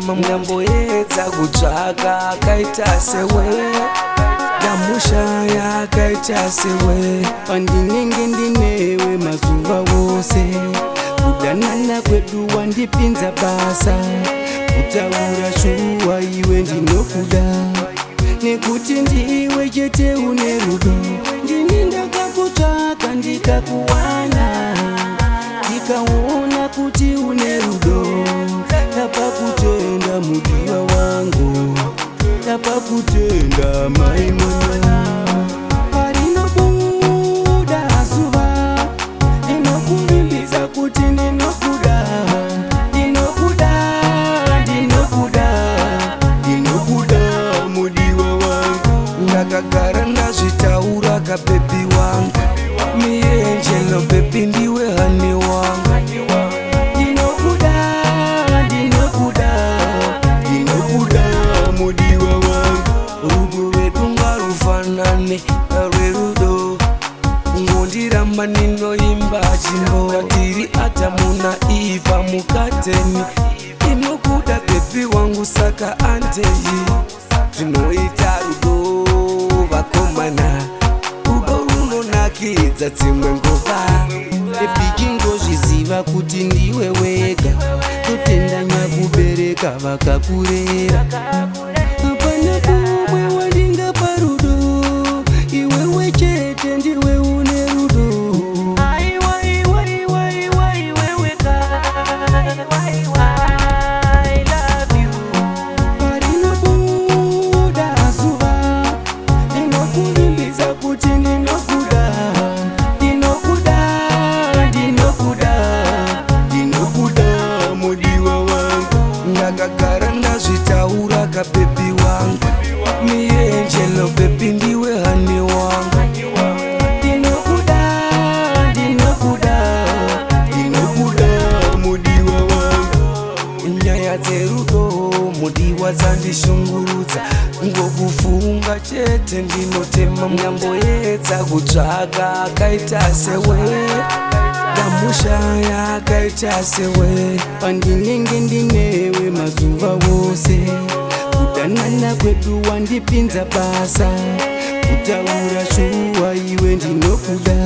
ndinotema ndamboedza kutsvaka akaita sewe, ndamushaya akaita sewe. Pandinenge ndinewe mazuva wose, kudanana kwedu wandipinza basa, kutaura shuwa iwe ndinokuda, nekuti ndiwe chete une rudo. Ndini ndakakutsvaka ndikakuwana, ndikaona kuti une rudo. Ndapakutenda mudiwa wangu, ndapakutenda mai mwana. Parinobuda zuva, ndinokuvimbisa kuti ndinokuda, ndinokuda, ndinokuda, ndinokuda mudiwa wangu. Ndakagara ndazvitaura kabebi wangu, mienjelo bebi ndiwe hani wangu. Ndinokuda, ndinokuda, ndinokuda mudiwa wangu. Rudo rwedu ngarufanane rwerudo, ngondiramba ninoimba chimbo tiri Adamu na Eva mukateni. Ndinokuda bebi wangu saka andei, zvinoita rudo vakomana, rudo runonakidza dzimwe nguva. Bebi chingozviziva kuti ndiwe wega, totenda nyakubereka vakakurera. Hapana kumwe wandingapa rudo, iwewe chete ndiwe une rudo. Parinobuda zuva, ndinokuvimbisa kuti ndinokuda, ndinokuda, ndinokuda, ndinokuda mudiwa wangu. Ndakagara ndazvitaura kabebi wangu, mienjelo bebi ndiwe hani wangu. Ndinokuda, ndinokuda, ndinokuda mudiwa wangu. Nyaya dzerudo mudiwa dzandishungurudza, ngokufunga chete ndinotema ndamboedza kutsvaka akaita sewe, ndamushaya akaita sewe. Pandinenge ndinewe mazuva wose, kudanana kwedu wandipinza basa, kutaura shuwa iwe ndinokuda.